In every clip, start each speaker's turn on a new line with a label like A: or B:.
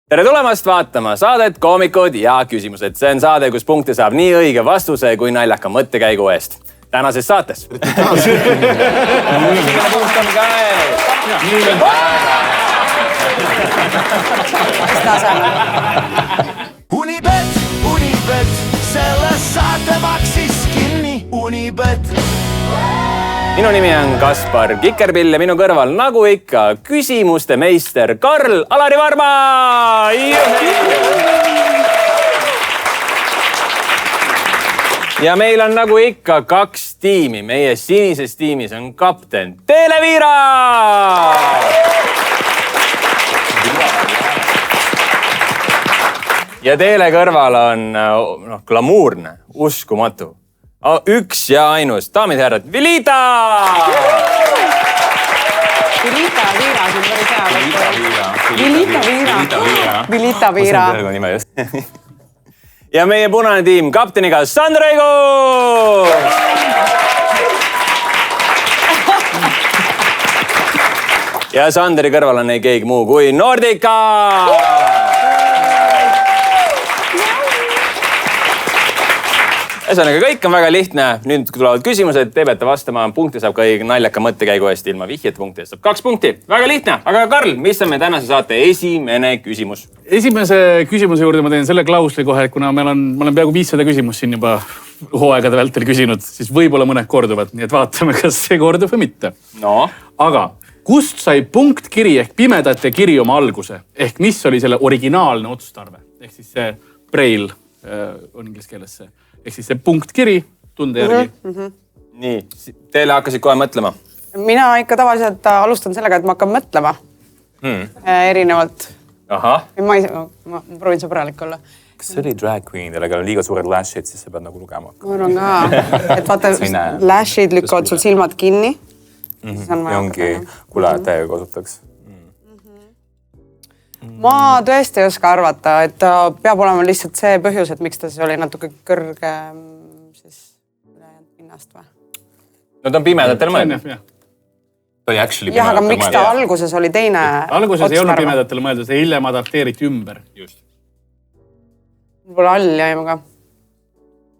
A: tere tulemast vaatama saadet Koomikud ja küsimused. See on saade, kus punkte saab nii õige vastuse kui naljaka mõttekäigu eest. Tänases saates.
B: Unibet, selle saate maksis kinni Unibet.
A: Minu nimi on Kaspar Kikerpill ja minu kõrval nagu ikka küsimuste meister Karl Alari Varma. Ja meil on nagu ikka kaks tiimi. Meie sinises tiimis on kapten Teele Viira. Ja Teele kõrval on glamuurne, uskumatu. Üks ja ainus, daamid ja härrad, Vilita!
C: Vilita Viira, see on päris hea. Vilita Viira.
A: Ja meie punane tiim kapteniga Sandra Eigo! Ja Sandri kõrval on ei keegi muu kui Nordica! Ühesõnaga, kõik on väga lihtne. Nüüd tulevad küsimused, te peate vastama. Punkti saab ka naljaka mõttekäigu eest ilma vihjete punkti. Saab 2 punkti. Väga lihtne. Aga Karl, mis on meie tänase saate esimene küsimus?
D: Esimese küsimuse juurde ma teen selle klausli kohe, kuna ma olen peaaegu 500 küsimust siin juba hooaegade vältel küsinud, siis võib-olla mõned korduvad. Nii et vaatame, kas see kordub või mitte.
A: No.
D: Aga kust sai punktkiri ehk pimedate kiri oma alguse? Ehk mis oli selle originaalne otstarve? Ehk siis see braille on inglise keeles see. Ehk siis see punktkiri tunde järgi.
A: Nii, Teele hakkasid kohe mõtlema.
C: Mina ikka tavaliselt alustan sellega, et ma hakkan mõtlema erinevalt.
A: Aha.
C: Ma proovin sõbralik olla.
E: Kas see oli drag queen, kellega on liiga suured lashid, siis sa pead nagu lugema.
C: Ma arvan ka, et vaata, lashid lükkavad sul silmad kinni.
E: Ja ongi, kuule, täiega kasutaks.
C: Ma tõesti ei oska arvata, et ta peab olema lihtsalt see põhjus, et miks ta siis oli natuke kõrgem siis ülejäänud pinnast või?
A: No ta on pimedatel mõeldud.
E: Ta oli actually
C: jah, aga miks ta alguses oli teine
D: Alguses ei olnud pimedatele mõeldud, see hiljem adapteeriti ümber. Just.
C: Võib-olla all jäime ka.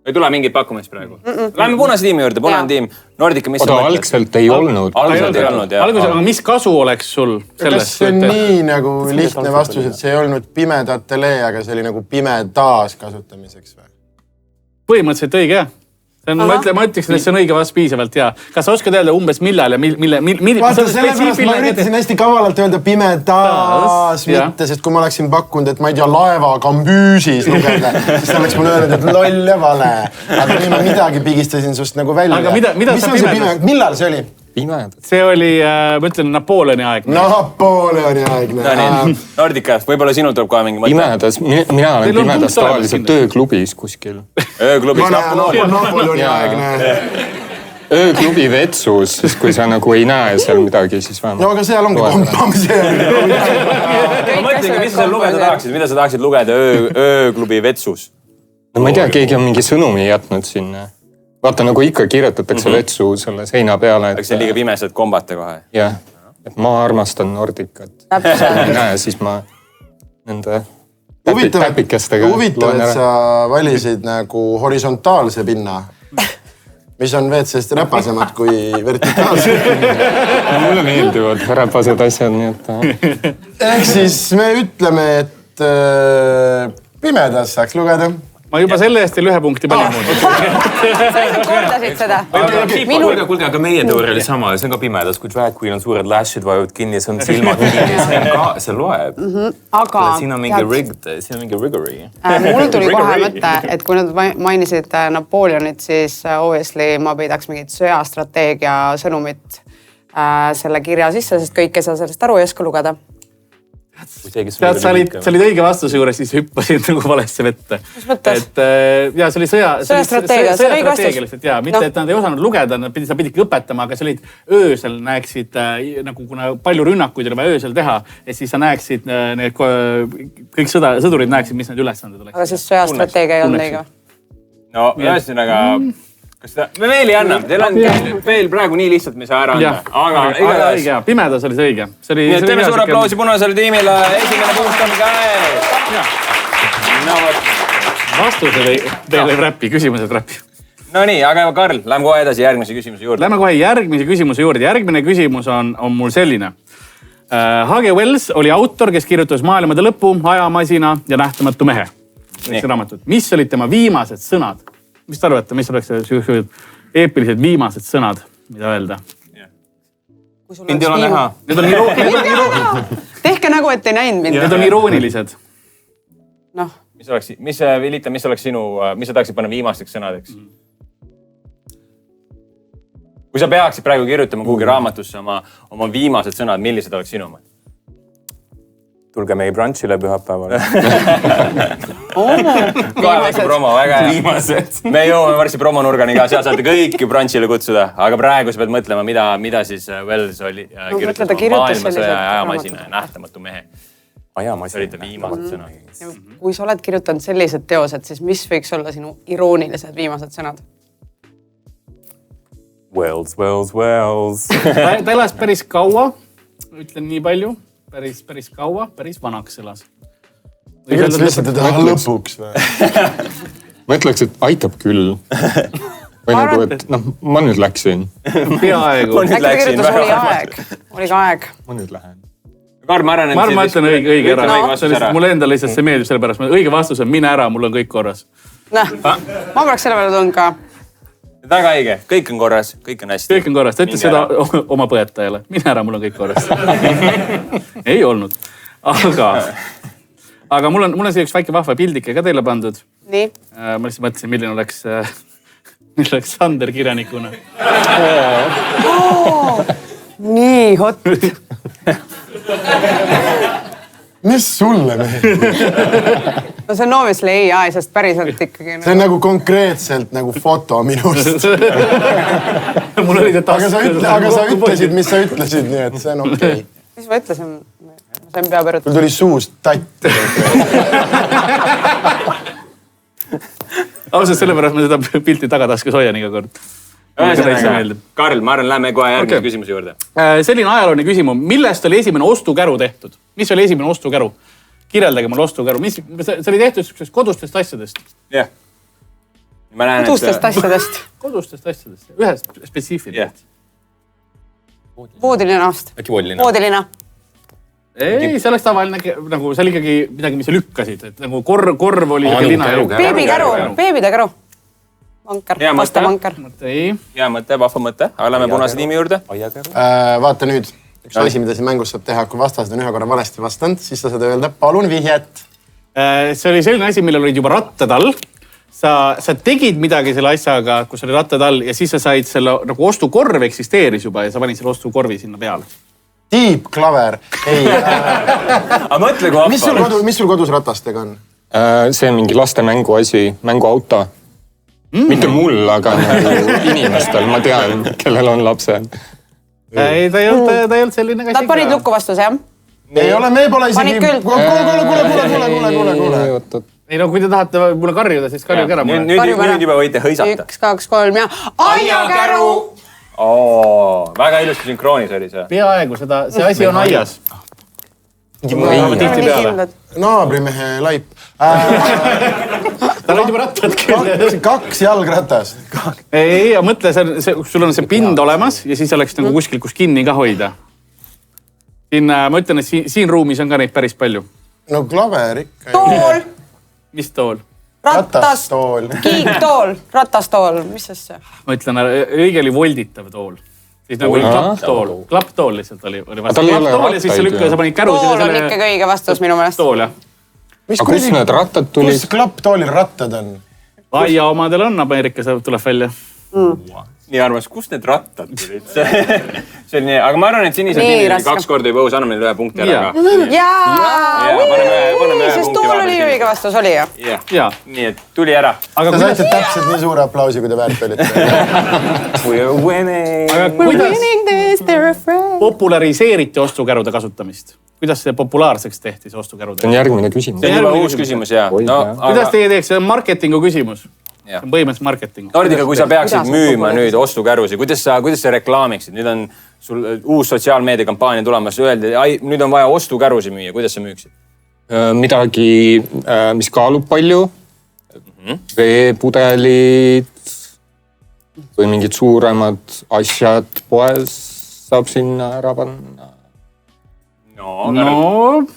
A: Ei tule mingit pakkumist praegu. Läheme punase tiimi juurde, punane tiim. Nordica, mis
F: Oda, algselt ei olnud.
A: Algselt ei olnud, jah.
D: Alguses, aga mis kasu oleks sul sellest?
G: Kas see on nii nagu lihtne vastus, et see ei olnud pimedatele, aga see oli nagu pimedaas kasutamiseks või?
D: Põhimõtteliselt õige, jah. Ma ütleks, et see on õige vast piisavalt, jah. Kas sa oskad öelda umbes millal ja
G: vaata, sellepärast ma üritasin hästi kavalalt öelda pimedaas, mitte, sest kui ma oleksin pakkunud, et ma ei tea, laeva kambüüsis lugeda, siis ta oleks mulle öelnud, et loll ja vale. Aga nii ma midagi pigistasin sust nagu välja.
D: Aga mida sa pimedas?
G: Millal see oli?
F: Pimedad.
D: See oli, ma ütlen, Napoleoni aegne.
G: Napoleoni aegne.
A: Nordica, võib-olla sinul tuleb kohe mingi mõte.
F: Pimedas, mina olen pimedas tavaliselt ööklubis kuskil.
A: Ööklubis
G: Napoleoni aegne.
F: Ööklubi vetsus, siis kui sa nagu ei näe seal midagi, siis vähemalt.
G: No aga seal ongi pompamise.
A: Ma mõtlengi, mis sa lugeda tahaksid? Mida sa tahaksid lugeda ööklubi vetsus?
F: No ma ei tea, keegi on mingi sõnumi jätnud sinna. Vaata, nagu ikka kirjutatakse vetsu selle seina peale.
A: See on liiga pime, sa et kombate kohe.
F: Jah, et ma armastan Nordicat. Ei näe, siis ma nende täpikestega
G: huvitav, et sa valisid nagu horisontaalse pinna, mis on WC-st räpasemad kui vertikaalse pinna.
F: Mulle meeldivad räpased asjad, nii et...
G: Ehk siis me ütleme, et pimedas saaks lugeda.
D: Ma juba selle eest teil 1 punkti palju muud.
C: Sa kordasid seda.
E: Kuulge, aga meie teooria oli sama. See on ka pimedas, kui drag queen on suured lashid vajuvad kinni, see on silmad kinni, see loeb.
C: Aga
E: siin on mingi riggery.
C: Mul tuli kohe mõte, et kui nad mainisid Napoleonit, siis obviously ma peidaks mingit sõjastrateegia sõnumit selle kirja sisse, sest kõik ei saa sellest aru ja oska lugeda.
D: Tead, sa olid õige vastuse juures, siis hüppasid nagu valesse vette.
C: Mis mõttes?
D: Ja see oli
C: sõjastrateegia, see oli õige vastus.
D: Lihtsalt, jaa, mitte, et nad ei osanud lugeda, sa pididki õpetama, aga sa olid öösel näeksid, nagu kuna palju rünnakuid oli vaja öösel teha, et siis sa näeksid, kõik sõdurid näeksid, mis need ülesanded oleks.
C: Aga siis sõjastrateegia ei olnud õige?
A: No, ühesõnaga, me veel ei anna, teil on veel praegu nii lihtsalt, me ei saa ära anda. Aga igatahes.
D: Pimedas oli see õige.
A: Nii et teeme suur aplausi punasele tiimile. Esimene punkt on käes. No vot.
D: Vastused teile räppi, küsimused räppi.
A: No nii, aga Karl, lähme kohe edasi järgmise küsimuse juurde.
D: Lähme kohe järgmise küsimuse juurde. Järgmine küsimus on mul selline. H.G. Wells oli autor, kes kirjutas Maailmade lõpu, Ajamasina ja Nähtamatu mehe. Mis olid tema viimased sõnad? Mis te arvate, mis oleks eepilised viimased sõnad, mida öelda?
E: Mind ei ole näha.
C: Tehke nagu, et ei näinud mind.
D: Need on iroonilised.
C: Noh.
A: Mis oleks sinu, mis sa tahaksid panna viimasteks sõnadeks? Kui sa peaksid praegu kirjutama kuhugi raamatusse oma viimased sõnad, millised oleks sinu?
E: Tulge meie brunchile pühapäeval.
A: Väike promo, väga hea. Me jõuame varsti promonurgani ka, seal saate kõiki brunchile kutsuda. Aga praegu sa pead mõtlema, mida siis Wells oli kirjutas maailmasõja ja ajamasina ja Nähtamatu mehe. See oli ta viimased sõnad.
C: Kui sa oled kirjutanud sellised teosed, siis mis võiks olla sinu iroonilised viimased sõnad?
E: Wells.
D: Ta elas päris kaua, ütlen nii palju, päris kaua, päris vanaks elas.
G: Ta kirjutas lihtsalt, et taha lõpuks või?
F: Ma ütleks, et aitab küll. Või nagu, et ma nüüd läksin.
D: Peaaegu.
C: Äkki ta kirjutas, oli ka aeg.
F: Ma nüüd lähen.
A: Karl, ma arvan,
D: ma ütlen õige ära. Mulle endale lihtsalt see meeldib selle pärast. Õige vastus on mine ära, mul on kõik korras.
C: Ma poleks selle peale tulnud ka.
A: Väga õige, kõik on korras, kõik on hästi.
D: Kõik on korras, ta ütles seda oma põetajale. Mine ära, mul on kõik korras. Ei olnud. Aga mul on see üks väike vahva pildike ka teile pandud.
C: Nii.
D: Ma lihtsalt mõtlesin, milline oleks Sander kirjanikuna.
C: Nii hot.
G: Mis sulle meeldib?
C: No see on obviously AI, sest päriselt ikkagi.
G: See on nagu konkreetselt nagu foto minust. Aga sa ütlesid, mis sa ütlesid, nii et see on okei.
C: Mis ma ütlesin? Ma sain pea põrutada.
G: Mul tuli suust tatt.
D: Ausalt sellepärast ma seda pilti tagataskas hoian iga kord.
A: Karl, ma arvan, lähme kohe järgmise küsimuse juurde.
D: Selline ajalooline küsimus. Millest oli esimene ostukäru tehtud? Mis oli esimene ostukäru? Kirjeldage mul ostukäru. See oli tehtud kodustest asjadest.
A: Jah.
C: Kodustest asjadest.
D: Kodustest asjadest. Ühest spetsiifiliselt.
C: Voodilinast.
E: Äkki voodilina?
C: Voodilina.
D: Ei, see oleks tavaline, nagu see oli ikkagi midagi, mis sa lükkasid. Nagu korv oli lina.
C: Beebikäru. Beebide käru. Vankar, vasta vankar.
A: Hea mõte, vahva mõte. Aga lähme punase tiimi juurde.
G: Vaata nüüd, üks asi, mida siin mängus saab teha, kui vastased on ühe korra valesti vastanud, siis sa saad öelda, palun vihjet.
D: See oli selline asi, millel olid juba rattad all. Sa tegid midagi selle asjaga, kus oli rattad all ja siis sa said selle, nagu ostukorv eksisteeris juba ja sa panid selle ostukorvi sinna peale.
G: Tiip, klaver. Ei.
A: Aga mõtle, kui vahva.
G: Mis sul kodus ratastega on?
F: See on mingi laste mängu asi, mänguauto. Mitte mul, aga inimestel, ma tean, kellel on lapsed.
D: Ei, ta ei olnud selline asi.
C: Nad panid lukku vastus, jah?
G: Ei ole, me pole isegi...
C: Panid küll.
G: Kuule.
D: Ei no, kui te tahate mulle karjuda, siis karjuge ära mulle.
A: Nüüd juba võite hõisata.
C: 1, 2, 3 ja... Aiakäru!
A: Väga ilusti sünkroonis oli see.
D: Peaaegu, see asi on aias.
G: Naabrimehe laip.
D: Tal on juba rattad küll.
G: 2 jalgratast.
D: Ei, mõtle, sul on see pind olemas ja siis oleks nagu kuskil, kus kinni ka hoida. Ma ütlen, et siin ruumis on ka neid päris palju.
G: No klaver ikka.
C: Tool.
D: Mis tool?
G: Ratastool.
C: Kiiktool. Ratastool. Mis see?
D: Ma ütlen, õige oli volditav tool. Siis nagu oli klapptool. Klapptool lihtsalt oli vastu. Klapptool ja siis sa lükka ja sa panid käru.
C: Tool on ikkagi õige vastus minu meelest.
D: Tool, jah.
F: Aga kus need rattad tulid?
G: Kus klapptoolil rattad on?
D: Aia omadel on, Ameerikas tuleb välja.
A: Nii armas, kus need rattad tulid? See on nii, aga ma arvan, et sinisel tiimil 2 korda juba õus, anname neile 1 punkti ära ka.
C: Sest tool oli õige vastus, oli ju?
A: Jah, nii et tuli ära.
G: Sa saite täpselt nii suure aplausi, kui te väärt olite.
E: We're winning!
D: Aga kuidas populariseeriti ostukärude kasutamist? Kuidas see populaarseks tehti, see ostukärude?
F: See on järgmine küsimus.
A: See on juba uus küsimus, jah.
D: Kuidas teie teeks? See on marketingu küsimus. see on põhimõtteliselt marketing.
A: Nordiga, kui sa peaksid müüma nüüd ostukärusi, kuidas sa reklaamiksid? Nüüd on sul uus sotsiaalmeediakampaania tulemas, öeldi, nüüd on vaja ostukärusi müüa, kuidas sa müüksid?
F: Midagi, mis kaalub palju, veepudelid või mingid suuremad asjad poes saab sinna ära panna.
D: No,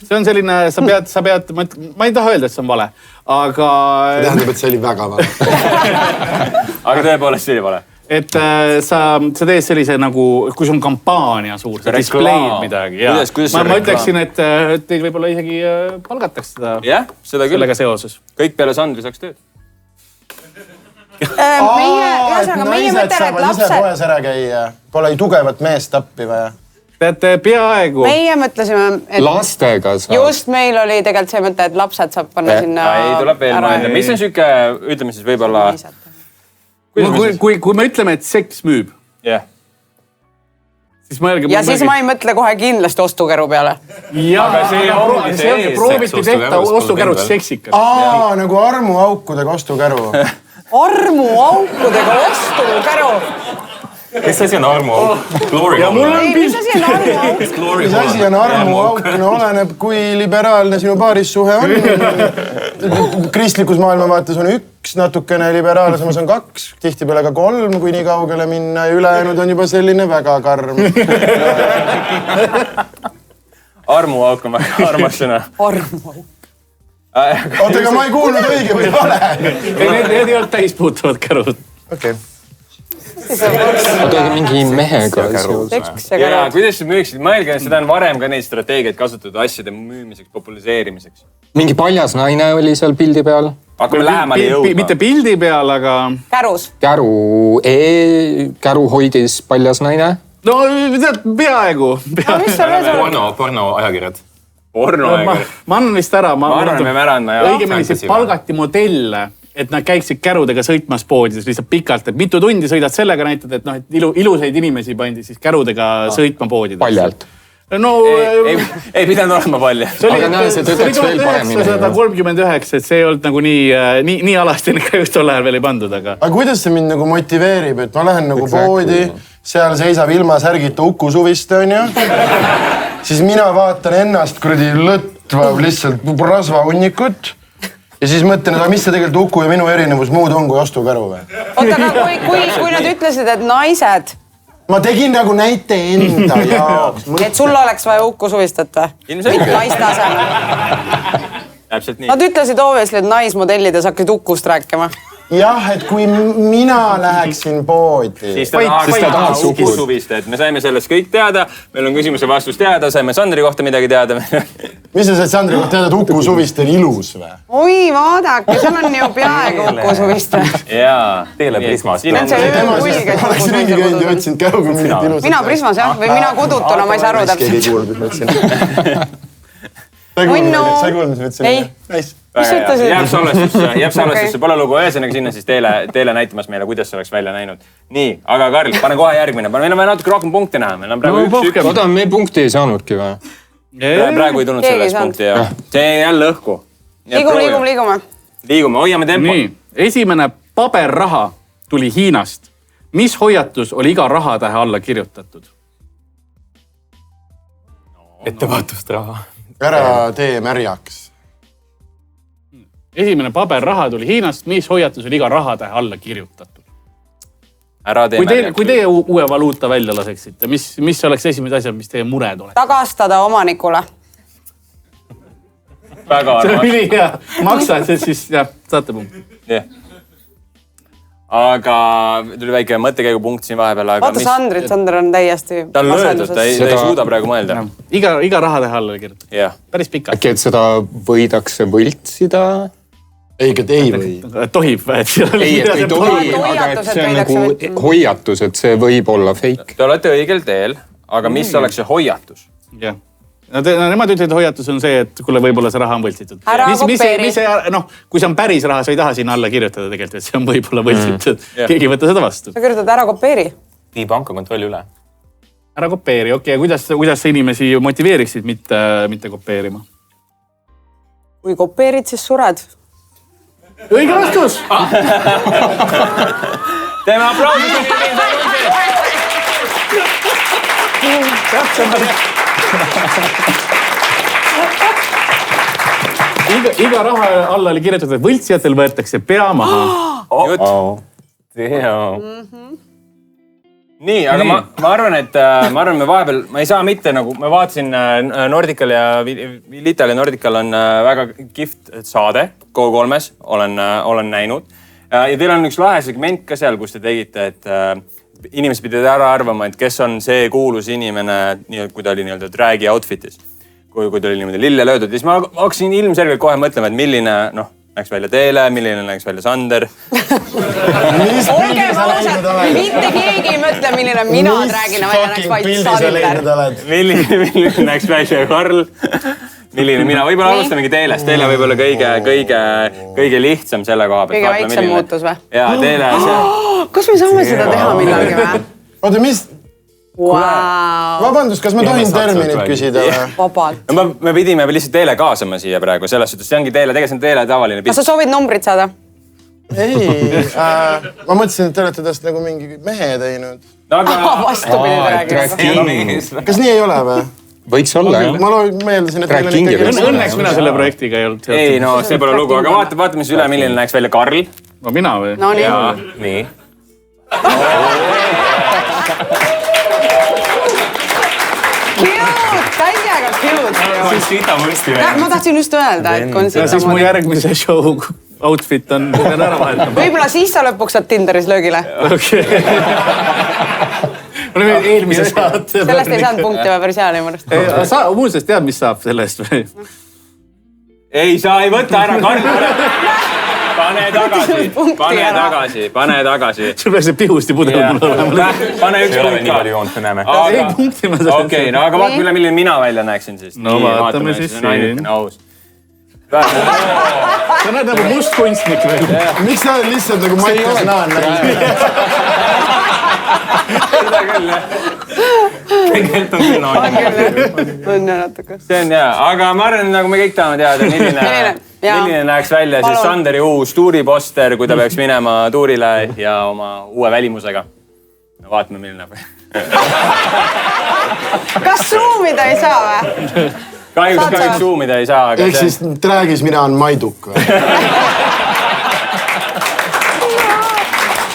D: see on selline, sa pead, ma ei taha öelda, et see on vale, aga...
G: See tähendab, et see oli väga vale.
A: Aga tõepoolest see oli vale.
D: Et sa teed sellise nagu, kui sul on kampaania suur, sa display'd midagi. Ma ütleksin, et teil võib-olla isegi palgataks seda sellega seoses.
A: Kõik peale Sandri saaks tööd.
C: Meie mõte, et lapsed...
G: Ise poes ära käia, pole tugevat meest appi vaja.
D: Teate, peaaegu.
C: Meie mõtlesime, et...
F: Lastega saab.
C: Just meil oli tegelikult see mõte, et lapsed saab panna sinna...
A: Ei, tuleb veel mõelda. Mis on süke, ütleme siis võib-olla...
D: Kui me ütleme, et seks müüb, siis mõelge...
C: Ja siis ma ei mõtle kohe kindlasti ostukäru peale.
D: Aga see ongi prooviti tehta ostukärud seksikas.
G: Nagu armuaukudega ostukäru.
C: Armuaukudega ostukäru?
E: Mis asi on armuauk?
C: Mis asi on armuauk?
G: Mis asi on armuauk? No oleneb, kui liberaalne sinu paarissuhe on. Kristlikus maailmavaates on üks natukene liberaalne, samas on 2, tihtipeale ka 3, kui nii kaugele minna ja ülejäänud on juba selline väga karm.
A: Armuauk on väga armas sõna.
C: Armuauk.
G: Oota, aga ma ei kuulnud õige või vale.
D: Need ei olnud täispuutuvad kärud.
G: Okei.
F: Oota, mingi mehega.
A: Ja kuidas sa müüksid? Mõelge, seda on varem ka neid strateegiaid kasutatud asjade müümiseks, populariseerimiseks.
F: Mingi paljas naine oli seal pildi peal.
A: Hakkame lähemale jõudma.
D: Mitte pildi peal, aga...
C: Kärus.
F: Käru hoidis paljas naine.
D: No, peaaegu.
E: Porno ajakirjad.
A: Porno ajakirjad.
D: Ma annan vist ära.
A: Ma arvan, me märandma.
D: Õigemini see palgati modelle, et nad käiksid kärudega sõitmas poodides lihtsalt pikalt, et mitu tundi sõidad sellega näitad, et ilusaid inimesi pandi siis kärudega sõitma poodides.
F: Paljalt.
D: No,
A: ei pidanud olema palju.
F: Aga näe, see tõdeks veel paremini.
D: 1939, et see ei olnud nagu nii alasti, ka just tol ajal veel ei pandud, aga...
G: Aga kuidas see mind nagu motiveerib, et ma lähen nagu poodi, seal seisab ilma särgita Uku Suviste, on ju? Siis mina vaatan ennast kuradi lõtvav lihtsalt rasvahunnikut ja siis mõtlen, et mis see tegelikult Uku ja minu erinevus muud on kui ostukäru või?
C: Oota, aga kui nad ütlesid, et naised...
G: Ma tegin nagu näite enda jaoks.
C: Et sul oleks vaja Uku Suvistet või?
A: Ilmselt.
C: Naiste asemel.
A: Täpselt nii.
C: Nad ütlesid obviously, et naismodellides hakkasid Ukust rääkima.
G: Jah, et kui mina läheksin poodi...
A: Siis ta tahaks Uku Suviste, et me saime sellest kõik teada. Meil on küsimuse vastus teada, saime Sandri kohta midagi teada.
G: Mis sa said Sandri kohta teada, et Uku Suviste on ilus või?
C: Oi, vaadake, seal on ju peaaegu Uku Suviste.
A: Jaa.
E: Teele Prismast.
G: Oleks ringi käinud ja otsinud käruga mingit ilusat.
C: Mina Prismas, jah, või mina kodutuna, ma ei saa aru täpselt.
G: Keegi ei kuulnud, mis ma ütlesin. Sa ei kuulnud, mis ma ütlesin?
C: Ei. Mis ütlesid?
A: Jääb salvestusse, pole lugu ühesõnaga sinna siis teele näitamas meile, kuidas see oleks välja näinud. Nii, aga Karl, pane kohe järgmine. Meil on vaja natuke rohkem punkte näha. Meil on praegu üks.
F: Oota, me punkti ei saanudki või?
A: Praegu ei tulnud sellest punkti ja see jälle õhku.
C: Liigume.
A: Liigume, hoiame tempo.
D: Nii, esimene paberraha tuli Hiinast. Mis hoiatus oli iga rahatähe alla kirjutatud?
E: Ettevaatust raha.
G: Ära tee märjaks.
D: Esimene paberraha tuli Hiinast, mis hoiatus oli iga rahatähe alla kirjutatud? Kui teie uue valuuta välja laseksite, mis oleks esimesed asjad, mis teie mured oleks?
C: Tagastada omanikule.
A: Väga armas.
D: See on ülihea. Maksad, siis saate punkt.
A: Aga tuli väike mõttekäigupunkt siin vahepeal.
C: Oota Sander on täiesti...
A: Ta on löödud, ta ei suuda praegu mõelda.
D: Iga rahatähe alla kirjutatud. Päris pikalt.
F: Äkki, et seda võidakse võltsida?
G: Ei, et ei või.
D: Tohib, et...
F: Ei, et ei tohi, aga et see on nagu hoiatus, et see võib olla fake.
A: Te olete õigel teel, aga mis oleks see hoiatus?
D: Jah. Nemad ütlevad, hoiatus on see, et kuule, võib-olla see raha on võltsitud.
C: Ära kopeeri.
D: Kui see on päris raha, sa ei taha sinna alla kirjutada tegelikult, et see on võib-olla võltsitud. Keegi ei võta seda vastu.
C: Sa kirjutad ära kopeeri.
E: Vii panka kontrolli üle.
D: Ära kopeeri, okei. Kuidas sa inimesi motiveeriksid mitte kopeerima?
C: Kui kopeerid, siis sured.
D: õige vastus.
A: Teeme aplausi.
D: Iga raha alla oli kirjutatud, et võltsijatel võetakse pea maha.
A: Nii, aga ma arvan, et me vahepeal, ma ei saa mitte nagu, ma vaatasin Nordical ja Vilital ja Nordical on väga kihvt saade, Go3-s olen näinud. Ja teil on üks lahe segment ka seal, kus te tegite, et inimesed pidid ära arvama, et kes on see kuulus inimene, kui ta oli nii-öelda dragi outfitis. Kui ta oli niimoodi lille löödud. Ja siis ma hakkasin ilmselgelt kohe mõtlema, et milline, näeks välja Teele, milline näeks välja Sander.
C: Olgem ausad, mitte keegi ei mõtle, milline mina räägin, välja näeks vaid Sander.
A: Milline näeks välja Karl. Milline mina, võib-olla alusta mingi Teelest. Teele võib-olla kõige lihtsam selle koha pealt.
C: Kõige väiksem muutus või?
A: Jaa, Teele.
C: Kas me saame seda teha millalgi või?
G: Oota, mis? Vabandust, kas ma tohin terminit küsida või?
C: Vabalt.
A: Me pidime lihtsalt Teele kaasama siia praegu. Selles suhtes, see ongi Teele, tegelikult see on Teele tavaline
C: Kas sa soovid numbrit saada?
G: Ei, ma mõtlesin, et te olete tast nagu mingi mehe teinud.
C: Vastupidi räägime.
G: Kas nii ei ole või?
F: Võiks olla, jah.
G: Ma meeldasin, et teil on ikkagi...
D: Õnneks mina selle projektiga ei olnud.
A: Ei, no see pole lugu, aga vaatame siis üle, milline näeks välja Karl.
D: No mina või?
C: No nii.
A: Nii.
C: Cute, täiega cute. Ma tahtsin just öelda, et kui on
D: ja siis mu järgmise show outfit on ära vahetama.
C: Võib-olla siis sa lõpuks saad Tinderis löögile.
D: Okei. Oleme eelmise saate.
C: Sellest ei saanud punkti või päris hea nimurust.
D: Sa muuseas tead, mis saab sellest või?
A: Ei, sa ei võta ära, Karl. Pane tagasi.
D: Sul peaks see pihusti pudel mul olema.
A: Pane üks punkt ka.
D: Ei punkti ma sain.
A: Okei, no aga vaat üle, milline mina välja näeksin siis.
D: No vaatame siis siin. Sa näed nagu must kunstnik veel.
G: Miks sa lihtsalt nagu Mattias Naan nägid?
A: Seda küll, jah. Tegelikult on küll naadine.
C: On ju natuke.
A: See on hea, aga ma arvan, nagu me kõik tahame teada, milline näeks välja siis Sanderi uus tuuriposter, kui ta peaks minema tuurile ja oma uue välimusega. No vaatame, milline näeb.
C: Kas suumida ei saa või?
A: Kahjuks suumida ei saa.
G: Ehk siis räägis, mina on Maiduk või?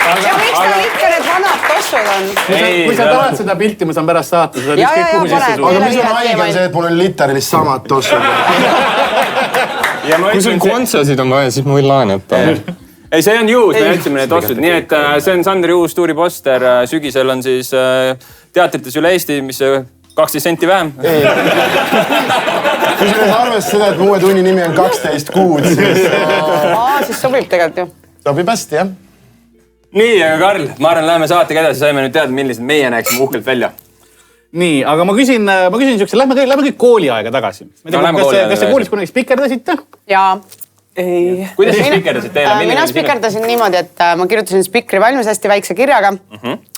C: Ja miks ta ikka need vanad tossud on?
D: Kui sa tahad seda pilti, ma saan pärast saata.
G: Aga mis on haige on see, et mul on literaalis samad tossud.
F: Kui sul kontsasid on vaja, siis ma võin laenata.
A: Ei, see on juhus, me jätsime need tossud. Nii et see on Sanderi uus tuuriposter. Sügisel on siis teatrites üle Eesti, mis 12 senti vähem.
G: Kui sa arvest seda, et mu uue tunni nimi on 12 kuud,
C: siis sobib tegelikult ju.
G: Sobib hästi, jah.
A: Nii, aga Karl, ma arvan, läheme saatega edasi, saime nüüd teada, millised meie näeksime uhkelt välja.
D: Nii, aga ma küsin siukse, lähme kõik kooliaega tagasi. Kas te koolis kunagi spikerdasite?
C: Jaa. Ei.
A: Kuidas sa spikerdasid teile?
C: Mina spikerdasin niimoodi, et ma kirjutasin spikri valmis hästi väikse kirjaga.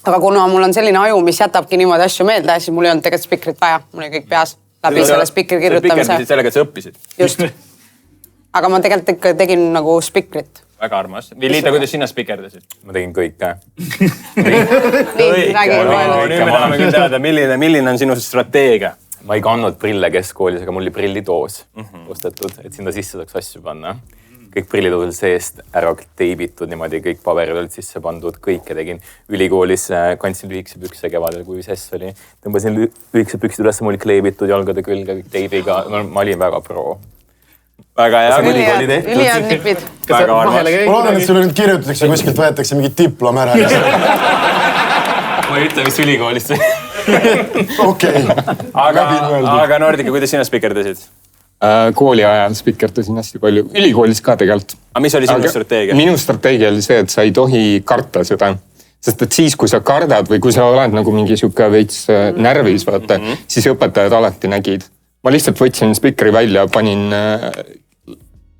C: Aga kuna mul on selline aju, mis jätabki niimoodi asju meelde, siis mul ei olnud tegelikult spikrit vaja. Mul oli kõik peas läbi selle spikri kirjutamise.
A: Sa spikerdasid sellega, et sa õppisid?
C: Just. Aga ma tegelikult ikka tegin nagu spikrit.
A: Väga armas. Viliita, kuidas sina spikerdasid?
E: Ma tegin kõik ka.
C: Nii, räägi.
A: Nüüd me tahame küll teada, milline on sinu strateegia?
E: Ma ei kandnud prille keskkoolis, aga mul oli prillidoos ostetud, et sinna sisse saaks asju panna. Kõik prillid olid seest ära teibitud niimoodi, kõik paberid olid sisse pandud, kõike tegin. Ülikoolis kandsin lühikese pükse kevadel, kui sess oli. Tõmbasin lühikese püksid üles, mul oli kleebitud jalgade külge, kõik teibiga. Ma olin väga pro.
A: Väga hea.
C: Ülihead nipid.
A: Väga armas.
G: Ma loodan, et sulle nüüd kirjutatakse, kuskilt võetakse mingi diplom ära.
E: Ma ei ütle, mis ülikoolist see.
G: Okei.
A: Aga Nordica, kuidas sina spikerdasid?
F: Kooli ajal spikerdasin hästi palju. Ülikoolis ka tegelikult.
A: Aga mis oli sinu strateegia?
F: Minu strateegia oli see, et sa ei tohi karta seda. Sest et siis, kui sa kardad või kui sa oled nagu mingi siuke veits närvis, vaata, siis õpetajad alati nägid. Ma lihtsalt võtsin spikri välja, panin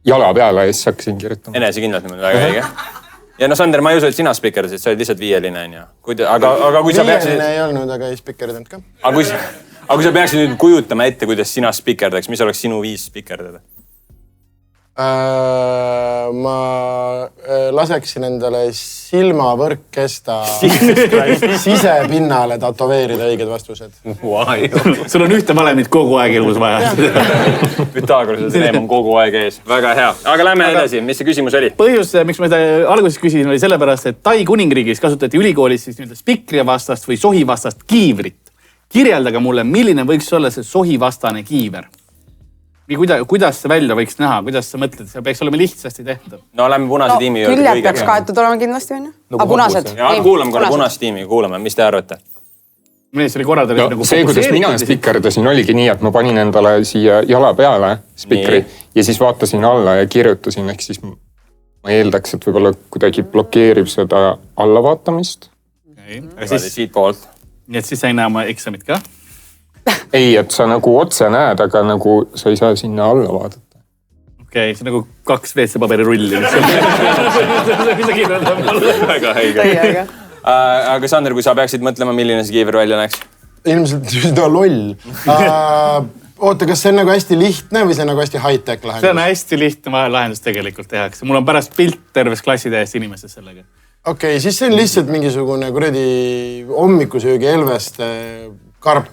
F: jala peale ja siis hakkasin kirjutama.
A: Enesekindlalt niimoodi väga õige. Ja no Sander, ma ei usu, et sina spikerdasid, sa olid lihtsalt viieline, on ju. Aga kui sa peaksid...
G: Viieline ei olnud, aga ei spikerdanud ka.
A: Aga kui sa peaksid nüüd kujutama ette, kuidas sina spikerdaks, mis oleks sinu viis spikerdada?
G: Ma laseksin endale silmavõrkesta sisepinnale tatoveerida õiged vastused.
D: Sul on ühte valemit kogu aeg elus vaja.
A: Pythagorase teema on kogu aeg ees. Väga hea. Aga lähme edasi. Mis see küsimus oli?
D: Põhjus, miks ma seda alguses küsisin, oli sellepärast, et Tai kuningriigis kasutati ülikoolis siis nii-öelda spikri vastast või sohi vastast kiivrit. Kirjeldage mulle, milline võiks olla see sohi vastane kiiver? Kuidas see välja võiks näha? Kuidas sa mõtled? See peaks olema lihtsasti tehtud.
A: No lähme punase tiimi juurde.
C: Küljed peaks kaetud olema kindlasti, on ju? Aga punased?
A: Kuulame korra punase tiimi, kuulame. Mis te arvate?
D: See oli korraldatud nagu
F: see, kuidas mina spikerdasin, oligi nii, et ma panin endale siia jala peale spikri ja siis vaatasin alla ja kirjutasin, ehk siis ma eeldaks, et võib-olla kuidagi blokeerib seda allavaatamist.
A: Aga siis siit poolt.
D: Nii et siis sa ei näe oma eksamit ka?
F: Ei, et sa nagu otse näed, aga nagu sa ei saa sinna alla vaadata.
D: Okei, see on nagu 2 WC-paberi rulli.
A: Väga õige. Aga Sander, kui sa peaksid mõtlema, milline see kiiver välja näeks?
G: Ilmselt seda loll. Oota, kas see on nagu hästi lihtne või see on nagu hästi high-tech lahendus?
D: See on hästi lihtne lahendus tegelikult tehakse. Mul on pärast pilt terves klassi täiesti inimesed sellega.
G: Okei, siis see on lihtsalt mingisugune kuradi hommikusöögi Elveste karp.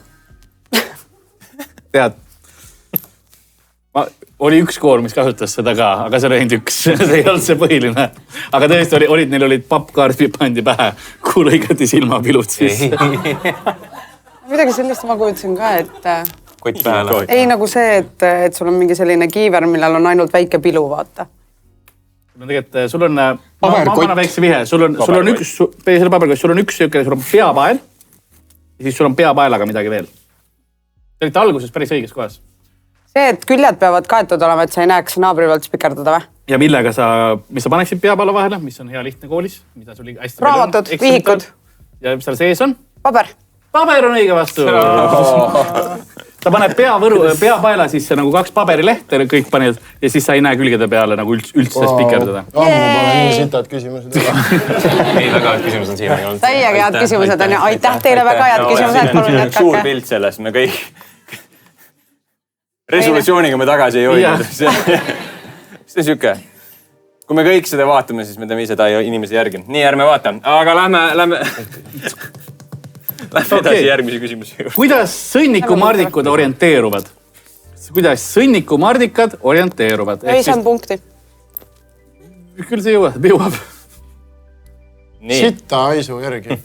D: Tead, oli üks koor, mis kasutas seda ka, aga see oli ainult üks. See ei olnud see põhiline. Aga tõesti neil olid pappkaarbi pandi pähe, kuhu lõigati silmapilud sisse.
C: Midagi sellist ma kujutasin ka, et...
A: Kott pähe.
C: Ei nagu see, et sul on mingi selline kiiver, millel on ainult väike pilu, vaata.
D: Tegelikult sul on... Ma annan väikse vihe. Sul on üks... Selle paberkost, sul on üks söökene, sul on peapael. Ja siis sul on peapaelaga midagi veel. Te olite alguses päris õiges kohas.
C: See, et küljed peavad kaetud olema, et sa ei näeks naabri pealt spikerdada või?
D: Ja millega mis sa paneksid peapaela vahele, mis on hea lihtne koolis? Mida sul hästi
C: raamatud, vihikud.
D: Ja mis seal sees on?
C: Paber.
D: Paber on õige vastu. Ta paneb peapaela sisse nagu 2 paberilehte kõik paned ja siis sa ei näe külgede peale nagu üldse spikerdada.
G: Ma panen nii sitad küsimused.
E: Ei, väga head küsimus on siin.
C: Täiega head küsimused on ja aitäh teile väga head küsimused.
A: Suur pilt sellest, me kõik resolutsiooniga me tagasi ei hoidnud. See on siuke. Kui me kõik seda vaatame, siis me teeme ise inimese järgi. Nii, ärme vaata. Aga lähme edasi järgmise küsimuse.
D: Kuidas sõnnikumardikud orienteeruvad? Kuidas sõnnikumardikad orienteeruvad?
C: Ei saan punkti.
D: Küll see jõuab.
G: Sitta aisu järgi.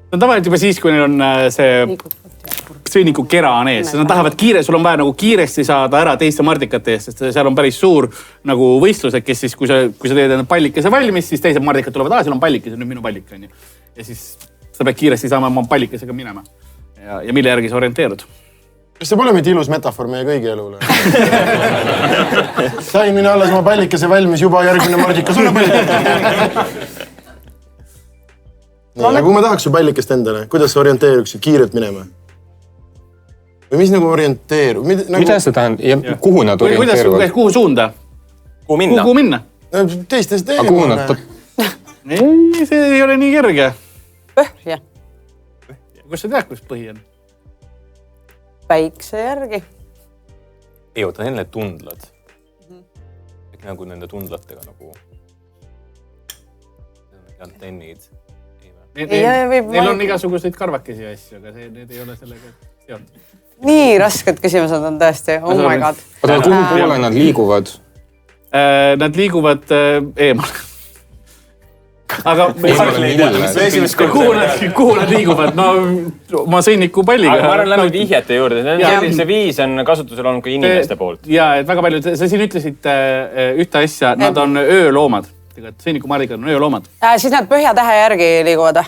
D: See on tavaliselt juba siis, kui neil on see sõnnikukera on ees. Nad tahavad sul on vaja nagu kiiresti saada ära teiste mardikate eest, sest seal on päris suur nagu võistlused, kes siis, kui sa teed enda pallikese valmis, siis teised mardikad tulevad, seal on pallikese, nüüd minu pallik on ju. Ja siis sa pead kiiresti saama oma pallikesega minema. Ja mille järgi sa orienteerud?
G: Kas see pole mitte ilus metafor meie kõigi elule? Sain minna alles oma pallikese valmis, juba järgmine mardikas on pallikese. Aga kui ma tahaks su pallikest endale, kuidas sa orienteeruksid kiirelt minema? Või mis nagu orienteeru?
F: Mida see tähendab? Kuhu nad orienteeruvad?
D: Kuhu suunda?
A: Kuhu minna?
D: Kuhu minna?
G: Teistest
F: eemale. Kuhu nad?
D: Ei, see ei ole nii kerge.
C: Põhja.
D: Kus sa tead, kus põhi on?
C: Päikse järgi.
E: Ei, oota, neil need tundlad. Nagu nende tundlatega nagu... Antennid.
D: Neil on igasuguseid karvakesi ja asju, aga need ei ole sellega seotud.
C: Nii rasked küsimused on tõesti. Oh my god.
F: Aga kuhu poole nad liiguvad?
D: Nad liiguvad eemale. Aga kuhu nad liiguvad? No ma sõnniku palliga.
A: Aga ma arvan, lähme vihjete juurde. See viis on kasutusel olnud ka inimeste poolt.
D: Ja, et väga palju. Sa siin ütlesid ühte asja. Nad on ööloomad. Sõnnikumarikad on ööloomad.
C: Siis nad põhjatähe järgi liiguvad.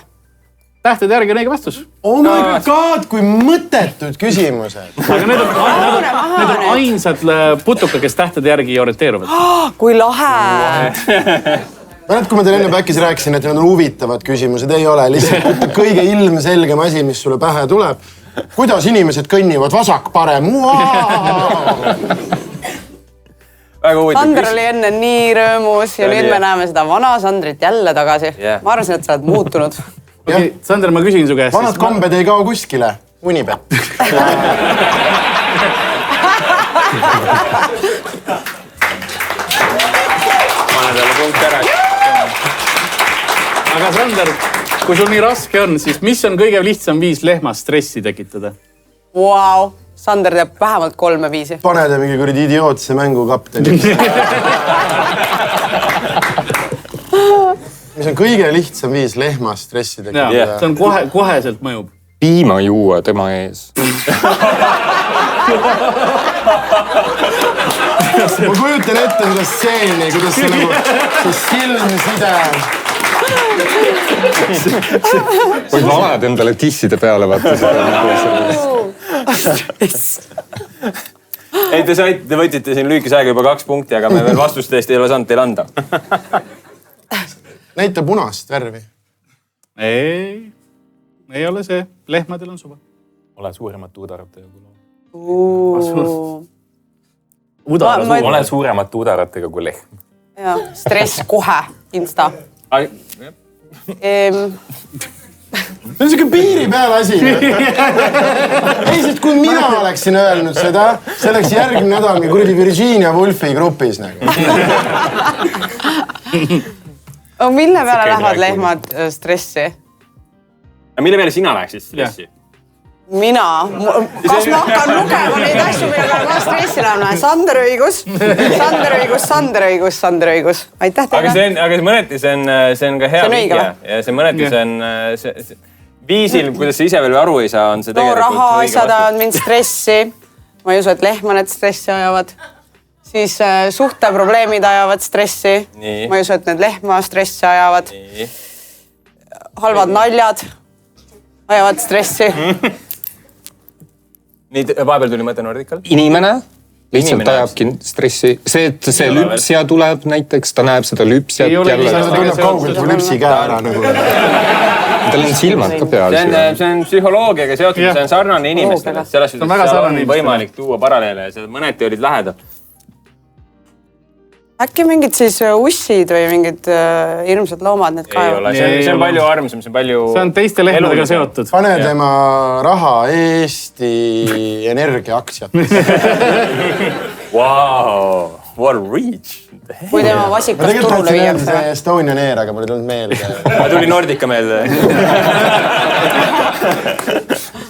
D: Tähtede järgi on õige vastus.
G: Oh my god, kui mõttetud küsimused.
D: Aga need on ainsad putukad, kes tähtede järgi orienteeruvad.
C: Kui lahe.
G: Mälet, kui ma teile enne päkkis rääkisin, et need on huvitavad küsimused, ei ole. Lihtsalt kõige ilmselgem asi, mis sulle pähe tuleb. Kuidas inimesed kõnnivad vasak parem?
C: Sander oli enne nii rõõmus ja nüüd me näeme seda vana Sandrit jälle tagasi. Ma arvasin, et sa oled muutunud.
D: Okei, Sander, ma küsin su käest.
G: Vanad kombed ei kao kuskile. Unibet.
D: aga Sander, kui sul nii raske on, siis mis on kõige lihtsam viis lehmas stressi tekitada?
C: Wow. Sander teab vähemalt 3 viisi.
G: Pane te mingi kuradi idiootse mängu kapteni. Mis on kõige lihtsam viis lehmas stressi tekitada?
D: See on koheselt mõjub.
F: Piima juua tema ees.
G: Ma kujutan ette seda stseeni, kuidas see nagu see silmside.
F: Või valad endale tisside peale, vaata seda.
A: Ei, te võtsite siin lühikese aega juba 2 punkti, aga me veel vastust eest ei ole saanud teile anda.
G: Näita punast värvi.
D: Ei ole see. Lehmadel on suva.
E: Ole suuremat uudaratega kui lehm. Ole suuremat uudaratega kui lehm.
C: Stress kohe, insta.
G: See on siuke piiri peal asi. Ei, sest kui mina oleksin öelnud seda, see oleks järgmine nädal kuradi Virginia Woolfi grupis.
C: Mille peale lähevad lehmad stressi?
A: Mille peale sina läheksid stressi?
C: Mina? Kas ma hakkan lugema neid asju, mille peale ma stressi lähen? Sander õigus. Aitäh teile.
A: Aga mõneti see on ka hea viige. Ja see mõneti see on viisil, kuidas sa ise veel aru ei saa, on see tegelikult
C: raha asjad ajavad mind stressi. Ma ei usu, et lehmaned stressi ajavad. Siis suhteprobleemid ajavad stressi. Ma ei usu, et need lehma stressi ajavad. Halvad naljad ajavad stressi.
A: Nii, vahepeal tuli mõte Nordicale.
F: Inimene lihtsalt ajabki stressi. See, et see lüpsja tuleb näiteks, ta näeb seda lüpsjat jälle.
G: Ta tuleb kaugelt või lüpsi käe ära.
F: Tal on silmad ka peal.
A: See on psühholoogiaga seotud, see on sarnane inimestele. Selles suhtes on võimalik tuua paralleele ja mõneti olid lähedal.
C: Äkki mingid siis ussid või mingid hirmsad loomad need ka?
A: Ei ole, see on palju armsam, see on palju...
D: See on teiste lehmadega seotud.
G: Pane tema raha Eesti Energia aktsiates.
A: Wow, what a reach.
C: Kui tema vasikast turule viiakse.
G: Ma tegelikult Estonian Air, aga mul ei tulnud meelde.
A: Ma tuli Nordica meelde.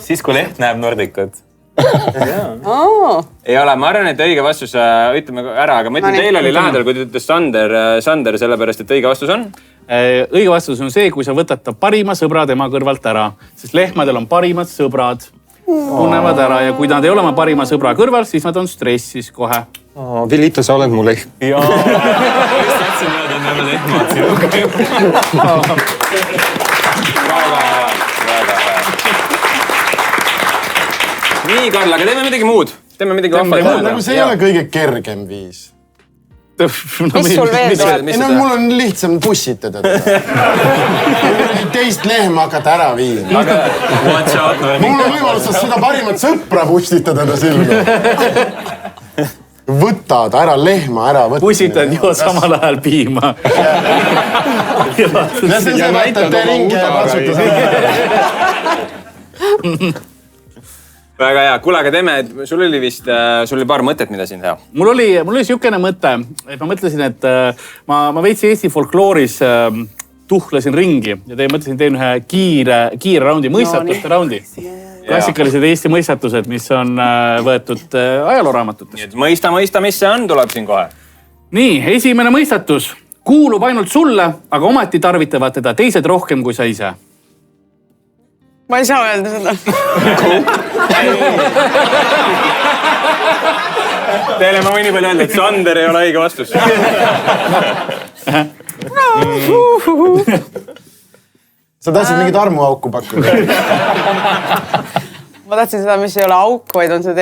E: Siis kui leht näeb Nordicat.
A: Ei ole, ma arvan, et õige vastus, ütleme ära, aga ma ütlen, teil oli lähedal, kui te ütles Sander, sellepärast, et õige vastus on?
D: Õige vastus on see, kui sa võtad ta parima sõbra tema kõrvalt ära, sest lehmadel on parimad sõbrad, tunnevad ära ja kui nad ei ole oma parima sõbra kõrval, siis nad on stressis kohe.
F: Vilita, sa oled mu lehm.
E: Jaa, just tahtsin öelda, et me oleme lehmad sinuga.
A: Väga hea. Nii, Karl, aga teeme midagi muud. Teeme midagi vahvat.
G: Nagu see ei ole kõige kergem viis.
C: Mis sul veel tuleb?
G: Mul on lihtsam bussitada teda. Teist lehma hakata ära viima. Mul on võimalus seda parimat sõpra bussitada ta silma. Võtad ära lehma, ära võtta.
D: Bussitad joo samal ajal piima.
G: Ja see on see võtate ringi ja patsutada.
A: Väga hea. Kuule, aga teeme, sul oli paar mõtet, mida siin teha.
D: Mul oli siukene mõte, et ma mõtlesin, et ma veitsi Eesti folklooris tuhlesin ringi ja mõtlesin, teen ühe kiire raundi, mõistatuste raundi. Klassikalised Eesti mõistatused, mis on võetud ajalooraamatutest.
A: Mõista, mis see on, tuleb siin kohe.
D: Nii, esimene mõistatus. Kuulub ainult sulle, aga ometi tarvitavad teda teised rohkem kui sa ise.
C: Ma ei saa öelda seda.
A: Teile ma võin nii palju öelda, et Sander ei ole õige vastus.
G: Sa tahtsid mingit armuauku pakkuda?
C: Ma tahtsin seda, mis ei ole auk, vaid on see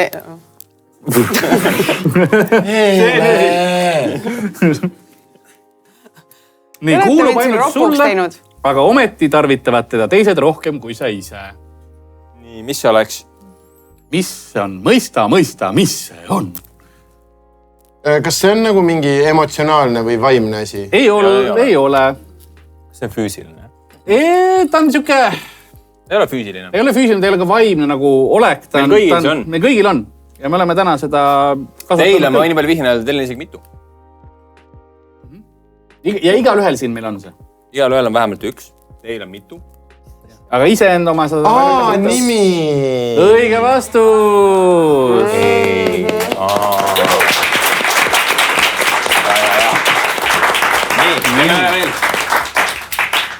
D: Nii, kuulub ainult sulle, aga ometi tarvitavad teda teised rohkem kui sa ise.
A: Nii, mis see oleks?
D: Mis on? Mõista, mis see on?
G: Kas see on nagu mingi emotsionaalne või vaimne asi?
D: Ei ole.
E: See on füüsiline?
D: Ta on siuke...
A: Ei ole füüsiline.
D: Ei ole füüsiline, ta ei ole ka vaimne nagu olek.
A: Meil kõigil see on.
D: Meil kõigil on. Ja me oleme täna seda...
A: Teile, ma võin nii palju vihjana öelda, teil on isegi mitu.
D: Ja igal ühel siin meil on see.
A: Igal ühel on vähemalt üks. Teil on mitu.
D: Aga iseenda oma sa...
G: nimi!
D: Õige vastus!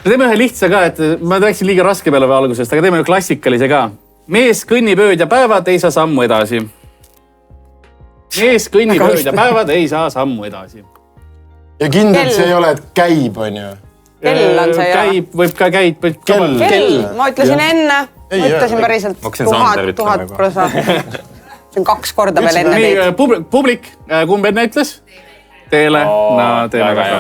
D: Teeme ühe lihtsa ka, et ma rääksin liiga raske peale või algusest, aga teeme ühe klassikalise ka. Mees kõnnib ööd ja päevad, ei saa sammu edasi. Mees kõnnib ööd ja päevad, ei saa sammu edasi.
G: Ja kindlalt see ei ole, et käib, on ju?
C: Kell on see, jah?
D: Käib, võib ka käib.
C: Kell, ma ütlesin enne. Ma ütlesin päriselt 1000%. See on 2 korda veel enne teid.
D: Publik, kumb enne ütles? Teele. No, teele väga.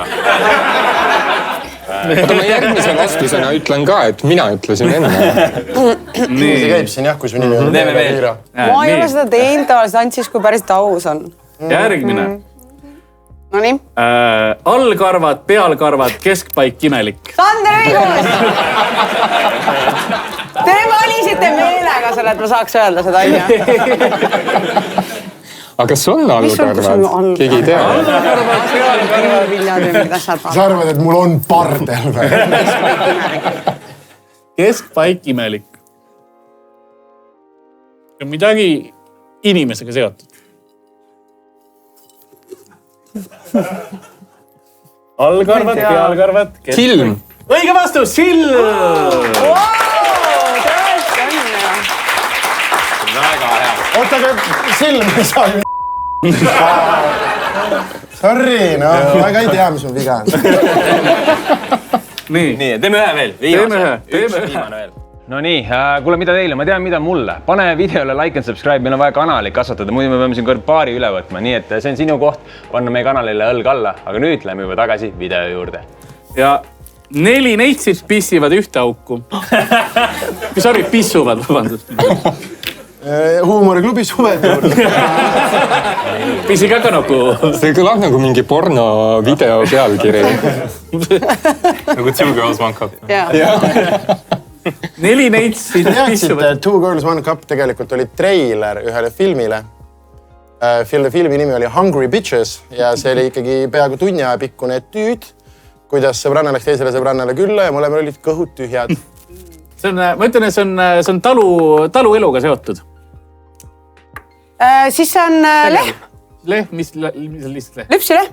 F: Aga ma järgmise vastusena ütlen ka, et mina ütlesin enne.
G: See käib siin jah, kui su nimi on.
A: Teeme veel.
C: Ma ei ole seda teinud tavaliselt ainult siis, kui päris aus on.
D: Järgmine.
C: No nii.
D: Allkarvad, pealkarvad, keskpaik imelik.
C: Sander Õigus! Te valisite meelega selle, et ma saaks öelda seda, on ju?
F: Aga kas on allkarvad? Keegi ei tea.
G: Sa arvad, et mul on pardel või?
D: Keskpaik imelik. Midagi inimesega seotud. Allkarvad, pealkarvad.
F: Silm.
D: Õige vastus, silm!
A: Väga hea.
G: Oota, aga silm ei saa ju Sorry, no ma ka ei tea, mis mu viga on.
A: Nii, teeme ühe veel. Viimane veel. No nii, kuule, mida teile? Ma tean, mida mulle. Pane videole like and subscribe, meil on vaja kanali kasvatada, muidu me peame siin kord paari üle võtma, nii et see on sinu koht panna meie kanalile õlg alla, aga nüüd läheme juba tagasi video juurde.
D: Ja 4 neitsid pissivad ühte auku. Sorry, pissuvad, vabandust.
G: Huumoriklubi suved juurde.
D: Pissi kakanoku.
F: See kõlab nagu mingi porno video pealkiri.
E: Nagu Two Girls One Cup.
D: 4 neitsid pissuvad.
G: Two Girls One Cup tegelikult oli treiler ühele filmile. Filmi nimi oli Hungry Bitches ja see oli ikkagi peaaegu tunni aja pikkune tüüd, kuidas sõbranna läks teisele sõbrannale külla ja mõlemal olid kõhud tühjad.
D: Ma ütlen, et see on talu eluga seotud.
C: Siis see on lehm.
D: Lehm, mis on lihtsalt lehm?
C: Lüpsilehm.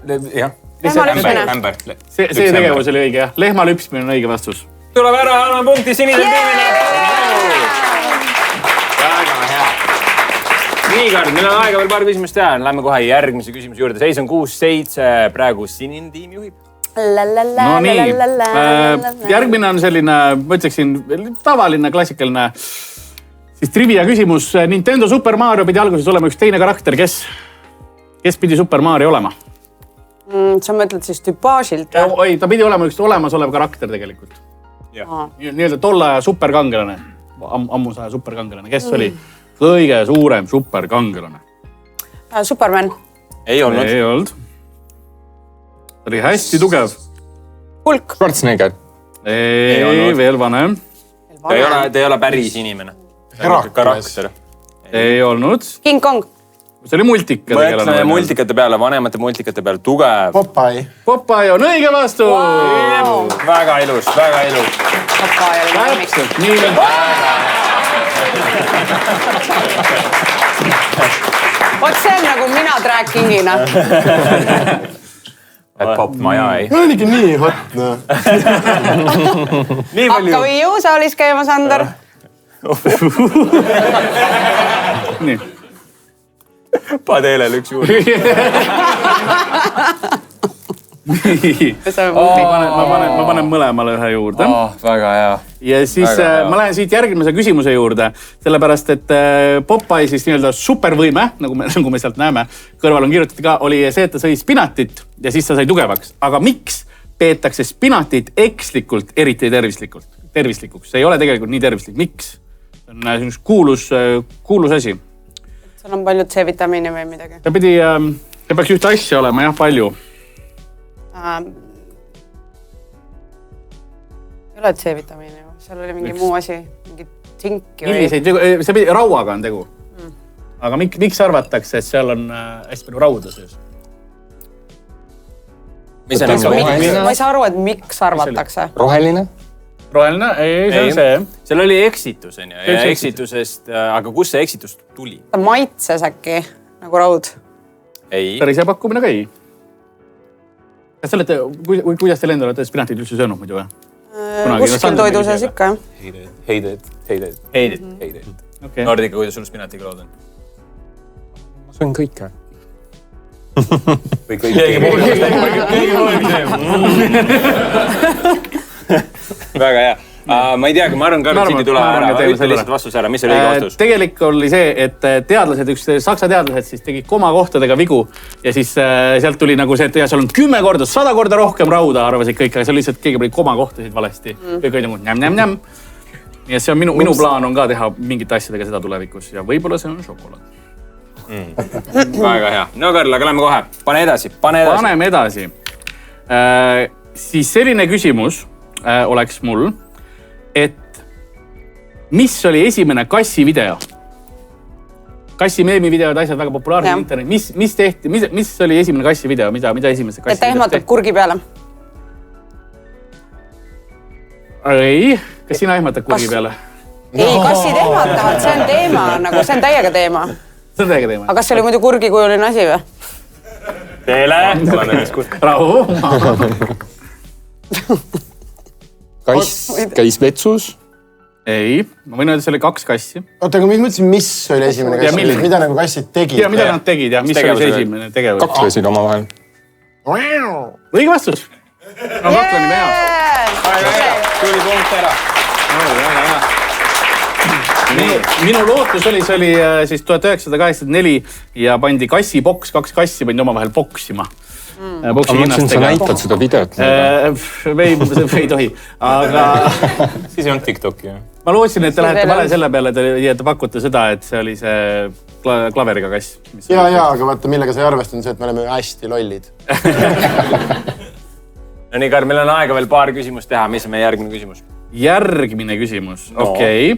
C: Lehma lüpsmine.
D: See tegevus oli õige, jah. Lehma lüpsmine on õige vastus.
A: Tuleb ära, annan punkti sinisel tiimile. Väga hea. Nii, Kard, meil on aega veel paar küsimust teha. Lähme kohe järgmise küsimuse juurde. Seis on 6-7. Praegu sinine tiim juhib.
D: No nii, järgmine on selline, ma ütleksin, tavaline, klassikaline siis trivia küsimus. Nintendo Super Mario pidi alguses olema üks teine karakter, kes pidi Super Mario olema?
C: Sa mõtled siis tüpaažilt?
D: Oi, ta pidi olema üks olemasolev karakter tegelikult. Nii-öelda tolle aja superkangelane, ammusaja superkangelane. Kes oli kõige suurem superkangelane?
C: Superman.
A: Ei olnud.
D: Ei olnud. Ta oli hästi tugev.
C: Hulk.
F: Schwarzenegger.
D: Ei, veel vanem.
A: Ta ei ole päris inimene. Karakter.
D: Ei olnud.
C: King Kong.
D: See oli multika.
A: Mõtleme multikate peale, vanemate multikate peale. Tugev.
G: Popeye.
D: Popeye on õige vastus.
A: Wow. Väga ilus, väga ilus.
C: Popeye oli lemmik.
D: Nii veel.
C: Vot see on nagu mina drag kingina.
E: Pop my eye.
G: Ma olen ikka nii hot, no.
C: Hakka või jõusaalis käima, Sander.
D: Nii.
A: Padeelel üks juurde.
D: Ma panen mõlemale ühe juurde.
A: Väga hea.
D: Ja siis ma lähen siit järgmise küsimuse juurde, sellepärast, et Popeye siis nii-öelda supervõime, nagu me sealt näeme, kõrval on kirjutatud ka, oli see, et ta sõi spinatit ja siis ta sai tugevaks. Aga miks peetakse spinatit ekslikult, eriti tervislikuks? See ei ole tegelikult nii tervislik. Miks? See on kuulus asi.
C: Seal on palju C-vitamiini või midagi.
D: Ta peaks ühte asja olema, jah, palju.
C: Ei ole C-vitamiini. Seal oli mingi muu asi, mingi tinki või...
D: See rauaga on tegu. Aga miks arvatakse, et seal on hästi palju rauda sees?
C: Ma ei saa aru, et miks arvatakse.
F: Roheline?
D: roheline, ei, see on see.
A: Seal oli eksitus, on ju, ja eksitusest, aga kus see eksitus tuli?
C: Ta maitses äkki nagu raud.
A: Ei.
D: Päris hea pakkumine ka ei. Kas te olete, kuidas teil endal olete spinatit üldse söönud muidu või?
C: Kuskil toidu sees ikka, jah.
E: Heided.
A: Nordika, kuidas sul spinatiga lood on?
F: Ma söön kõike.
E: Või keegi
A: Väga hea. Ma ei teagi, ma arvan, Karl, siit ei tule ära. Ütle lihtsalt vastus ära, mis oli õige vastus?
D: Tegelikult oli see, et teadlased, üks saksa teadlased siis tegid komakohtadega vigu ja siis sealt tuli nagu see, et seal on 10 korda, 100 korda rohkem rauda, arvasid kõik, aga seal lihtsalt keegi pani komakohtasid valesti. Kõik oli nagu njam. Ja see on minu plaan on ka teha mingite asjadega seda tulevikus ja võib-olla see on šokolaad.
A: Väga hea. No Karl, aga lähme kohe. Pane edasi.
D: Paneme edasi. Siis selline küsimus oleks mul, et mis oli esimene kassi video? Kassi meemi videod, asjad väga populaarsed internet. Mis tehti, mis oli esimene kassi video, mida esimese kassi
C: et ta ehmatab kurgi peale.
D: Ei, kas sina ehmatad kurgi peale?
C: Ei, kassid ehmatavad, see on teema, nagu see on täiega teema.
D: See on täiega teema.
C: Aga kas see oli muidu kurgikujuline asi või?
A: Teele!
D: Rahu!
F: Kass käis vetsus.
D: Ei, ma võin öelda, see oli 2 kassi.
G: Oota, aga mis mõtlesin, mis oli esimene kass? Mida nagu kassid tegid?
D: Ja mida nad tegid ja mis oli see esimene tegevus?
F: Kaklesid oma vahel.
D: Õige vastus. No kaklani me hea.
A: Tuli punkt ära.
D: Minu lootus oli, see oli siis 1984 ja pandi kassiboks, 2 kassi pandi oma vahel boksima.
F: Ma mõtlesin, sa näitad seda videot.
D: Ei tohi, aga...
E: Siis ei olnud TikToki, jah.
D: Ma lootsin, et te lähete vale selle peale, et te pakute seda, et see oli see klaveriga kass.
G: Ja, aga vaata, millega sa ei arvestanud see, et me oleme hästi lollid.
A: No nii, Karl, meil on aega veel paar küsimust teha. Mis on meie järgmine küsimus?
D: Järgmine küsimus, okei.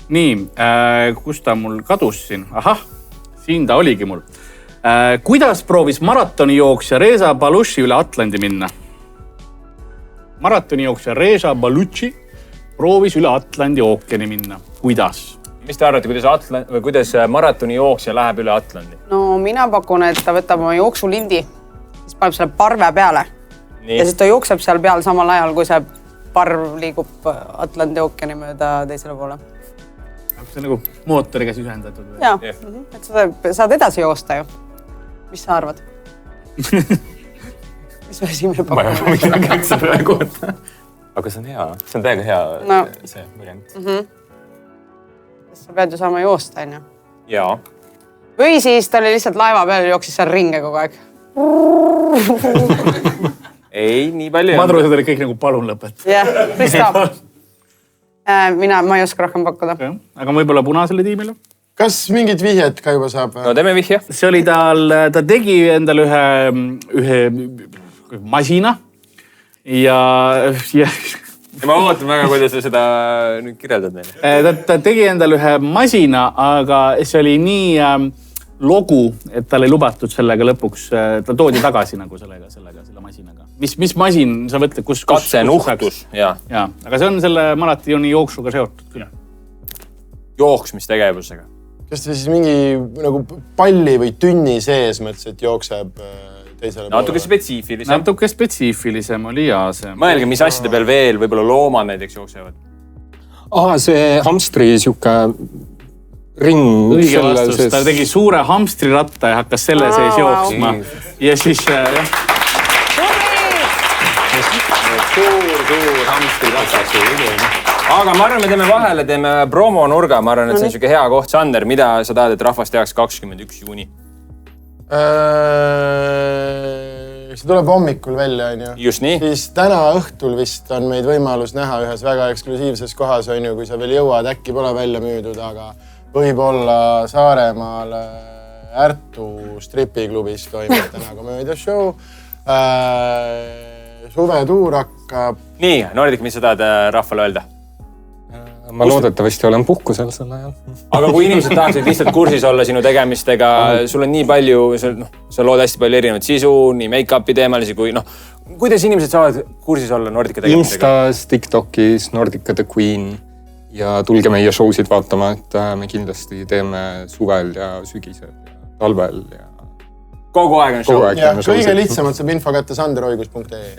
D: Nii, kus ta mul kadus siin? Ahah, siin ta oligi mul. Kuidas proovis maratonijooksja Reza Baluchi üle Atlandi minna? Maratonijooksja Reza Baluchi proovis üle Atlandi ookeani minna. Kuidas?
A: Mis te arvate, kuidas maratonijooksja läheb üle Atlandi?
C: No mina pakun, et ta võtab oma jooksulindi, siis paneb selle parve peale. Ja siis ta jookseb seal peal samal ajal, kui see parv liigub Atlandi ookeani mööda teisele poole.
D: See on nagu mootoriga ühendatud.
C: Jaa, et sa saad edasi joosta ju. Mis sa arvad? Mis me esimene pakkume?
E: Ma ei ole midagi üldse praegu. Aga see on hea. See on täiega hea see variant.
C: Sa pead ju saama joosta, on ju?
A: Jaa.
C: Või siis ta oli lihtsalt laeva peal ja jooksis seal ringe kogu aeg.
A: Ei, nii palju.
D: Madrused olid kõik nagu palun lõpet.
C: Jah, Kristo. Ma ei oska rohkem pakkuda.
D: Aga võib-olla punasele tiimile?
G: Kas mingid vihjed ka juba saab?
A: No teeme vihje.
D: See oli ta tegi endale ühe masina ja
A: ma ootan väga, kuidas sa seda nüüd kirjeldad meile.
D: Ta tegi endale ühe masina, aga see oli nii logu, et tal ei lubatud sellega lõpuks, ta toodi tagasi nagu selle masinaga. Mis masin, sa mõtled, kus...
A: Katsenuhtus, jaa.
D: Aga see on selle maratoni jooksuga seotud küll.
A: Jooksmistegevusega.
G: Kas ta siis mingi nagu palli või tünni sees mõtles, et jookseb teisele poole?
D: Natuke spetsiifilisem oli jaa see.
A: Mõelge, mis asjade peal veel, võib-olla loomad näiteks jooksevad.
F: See hamstri siuke ring.
D: Õige vastus, ta tegi suure hamstriratta ja hakkas selle sees jooksma. Ja siis...
A: Suur hamstriratta. Aga ma arvan, me teeme vahele, teeme promonurga. Ma arvan, et see on siuke hea koht. Sander, mida sa tahad, et rahvas tehaks 21. juuni?
G: See tuleb hommikul välja, on ju.
A: Just nii.
G: Siis täna õhtul vist on meid võimalus näha ühes väga eksklusiivses kohas, on ju, kui sa veel jõuad, äkki pole välja müüdud, aga võib-olla Saaremaal Ärtu stripiklubis toimub täna komöödiashow. Suvetuur hakkab...
A: Nii, Nordik, mis sa tahad rahvale öelda?
F: Ma loodetavasti olen puhkusel selle ajal.
A: Aga kui inimesed tahaksid lihtsalt kursis olla sinu tegemistega, sul on nii palju, sa sa lood hästi palju erinevat sisu, nii make-up'i teemalisi kui kuidas inimesed saavad kursis olla Nordica tegemisega?
F: Instas, TikTokis, Nordica The Queen ja tulge meie showsid vaatama, et me kindlasti teeme suvel ja sügisel ja talvel ja
A: kogu aeg on show.
G: Ja kõige lihtsamalt saab info kätte sanderoigus.ee.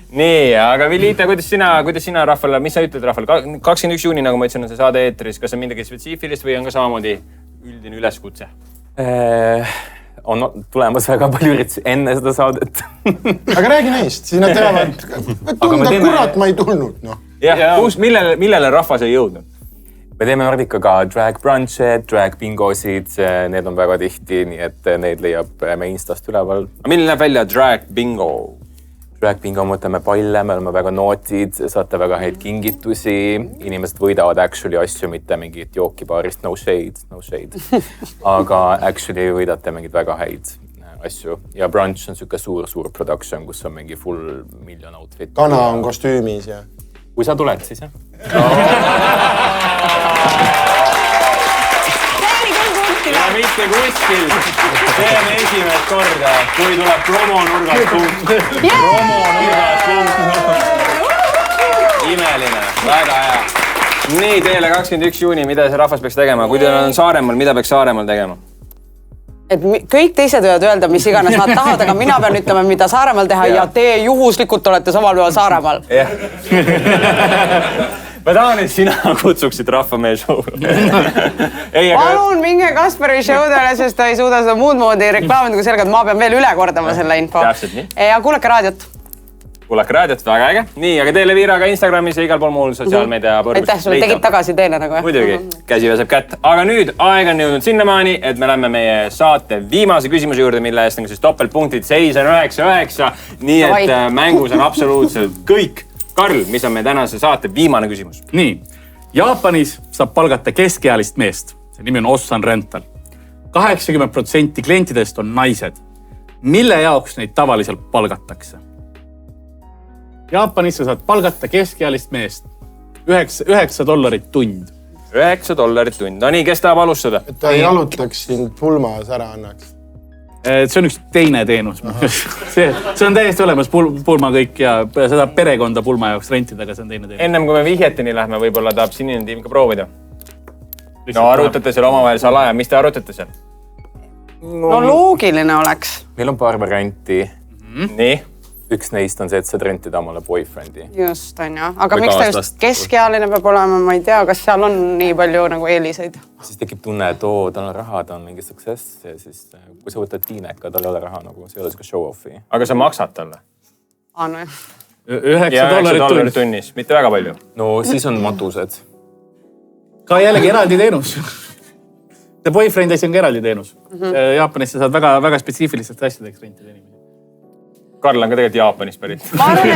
A: Nii, aga Vilita, kuidas sina rahvale, mis sa ütled rahvale? 21 juuni, nagu ma ütlesin, on see saade eetris. Kas on midagi spetsiifilist või on ka samamoodi üldine üleskutse?
E: On tulemas väga palju üritusi enne seda saadet.
G: Aga räägi neist, siis nad teavad, et kurat ma ei tulnud.
A: Jah, millele rahvas ei jõudnud?
E: Me teeme Nordicaga drag brunch'e, drag bingosid, need on väga tihti, nii et need leiab me Instast üleval.
A: Milline näeb välja drag bingo?
E: Drag bingo mõtleme palle, me oleme väga nootid, saate väga häid kingitusi, inimesed võidavad actually asju, mitte mingit jookipaarist, no shade. Aga actually võidate mingid väga häid asju. Ja brunch on siuke suur production, kus on mingi full miljon outfit.
G: Kana on kostüümis ja...
E: Kui sa tuled, siis jah.
A: Ja mitte kuskil. Teeme esimest korda, kui tuleb promonurgast punkt. Imeline, väga hea. Nii, teile 21 juuni, mida see rahvas peaks tegema? Kui teil on Saaremaal, mida peaks Saaremaal tegema?
C: Et kõik teised võivad öelda, mis iganes nad tahavad, aga mina pean ütlema, mida Saaremaal teha ja te juhuslikult olete samal peal Saaremaal.
A: Ma tahan, et sina kutsuksid rahva meie show'le.
C: Palun minge Kasperi show'dele, sest ta ei suuda seda muud moodi reklaamida kui sellega, et ma pean veel üle kordama selle info. Ja kuulake raadiot.
A: Kuulake raadiot, väga äge. Nii, aga teile Viira ka Instagramis ja igal pool muul sotsiaalmeedia põrgus.
C: Aitäh, sulle tegid tagasi teele nagu.
A: Muidugi, käsi väseb kätt. Aga nüüd aeg on jõudnud sinnamaani, et me lähme meie saate viimase küsimuse juurde, mille eest on siis topeltpunktid, seis on 9-9. Nii et mängus on absoluutselt kõik. Karl, mis on meie tänase saate viimane küsimus?
D: Nii, Jaapanis saab palgata keskealist meest. See nimi on Ossan Rental. 80% klientidest on naised. Mille jaoks neid tavaliselt palgatakse? Jaapanis sa saad palgata keskealist meest. $9 tund.
A: $9 tund. No nii, kes tahab alustada?
G: Et ta jalutaks sind pulmas ära annaks.
D: See on üks teine teenus. See on täiesti olemas pulma kõik ja seda perekonda pulma jaoks rentida, aga see on teine teenus.
A: Ennem kui me vihjeteni lähme, võib-olla tahab sinine tiim ka proovida. No arutate seal omavahel salaja. Mis te arutate seal?
C: No loogiline oleks.
E: Meil on paar varianti.
A: Nii?
E: Üks neist on see, et saad rentida omale boyfriend'i.
C: Just, on jah. Aga miks ta just keskealine peab olema, ma ei tea, kas seal on nii palju nagu eeliseid?
E: Siis tekib tunne, et tal on raha, ta on mingi success ja siis kui sa võtad tiineka, tal ei ole raha, nagu see ei ole siuke show-off'i.
A: Aga sa maksad talle?
C: No jah.
D: $9
A: tunnis, mitte väga palju.
E: No siis on matused.
D: Ka jällegi eraldi teenus. The boyfriend asi on ka eraldi teenus. Jaapanis sa saad väga spetsiifilistest asjadeks rentida inimesi.
A: Karl on ka tegelikult Jaapanist pärit.
C: Ma arvan,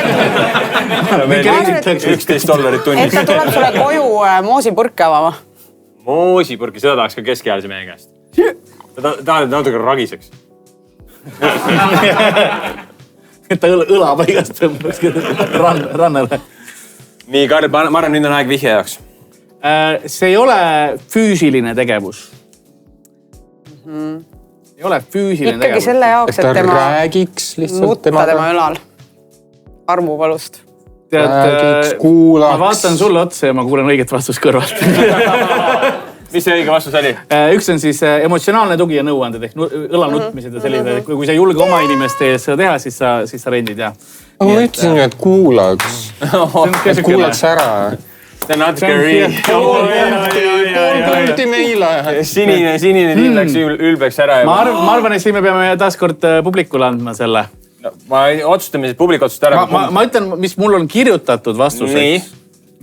C: et
A: $11 tunnis.
C: Et ta tuleb sulle koju moosipurke avama.
A: Moosipurki, seda tahaks ka keskealise mehe käest. Ta tahab natuke ragiseks.
D: Et ta õla paigast tõmbaks rannale.
A: Nii, Karl, ma arvan, nüüd on aeg vihje jaoks.
D: See ei ole füüsiline tegevus. Ei ole füüsiline
C: ikkagi tegevus. Selle jaoks, et tema
F: räägiks lihtsalt
C: nutta tema ülal. Armupalust.
F: Räägiks, kuulaks.
D: Ma vaatan sulle otsa ja ma kuulen õiget vastust kõrvalt.
A: Mis see õige vastus oli?
D: Üks on siis emotsionaalne tugi ja nõuanded ehk õla nutmised ja selline. Kui sa julge oma inimeste ees seda teha, siis sa rendid, jah.
F: Ma ütlesin ju, et kuulaks. Et kuulaks ära.
A: See on natuke riik. Sinine tiim läks ülbeks ära.
D: Ma arvan, et siin me peame taaskord publikule andma selle.
A: Ma otsustame siis publik otsust ära.
D: Ma ütlen, mis mul on kirjutatud vastuseks.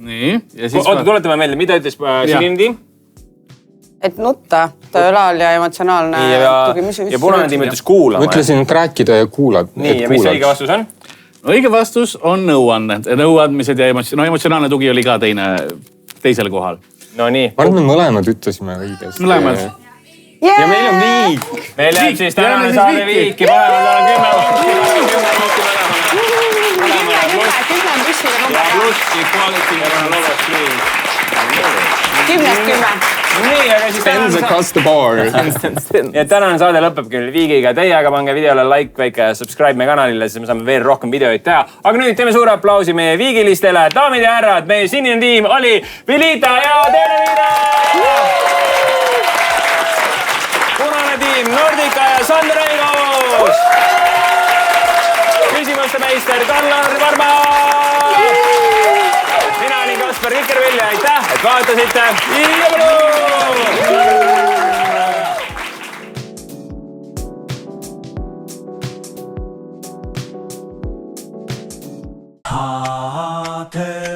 D: Nii.
A: Oota, tuletame meelde, mida ütles sinine tiim?
C: Et nutta, ta ülal ja emotsionaalne tugi.
A: Ja punane tiim ütles kuulama.
F: Ma ütlesin, et rääkida ja kuulad.
A: Nii, ja mis õige vastus on?
D: Õige vastus on nõuanded. Nõuandmised ja emotsionaalne tugi oli ka teisel kohal.
A: No nii.
F: Ma arvan, me mõlemad ütlesime õigesti.
D: Mõlemad.
F: Ja meil on viik.
A: Meil jääb siis tänane saade viiki. Mõlemad on 10
C: 10 10.
A: nii, aga siis
F: Spins across the board.
A: ja tänane saade lõpeb küll Viigiga teie, aga pange videole like, väike subscribe meie kanalile, siis me saame veel rohkem videoid teha. Aga nüüd teeme suure aplausi meie viigilistele. Daamid ja härrad, meie sinine tiim oli Vilita ja Teele-Viida! Punane tiim Nordica ja Sander Eigus! Küsimuste meister Kallar Varma! Mina olin Kaspar Kikervill ja aitäh, et vaatasite!
B: Haate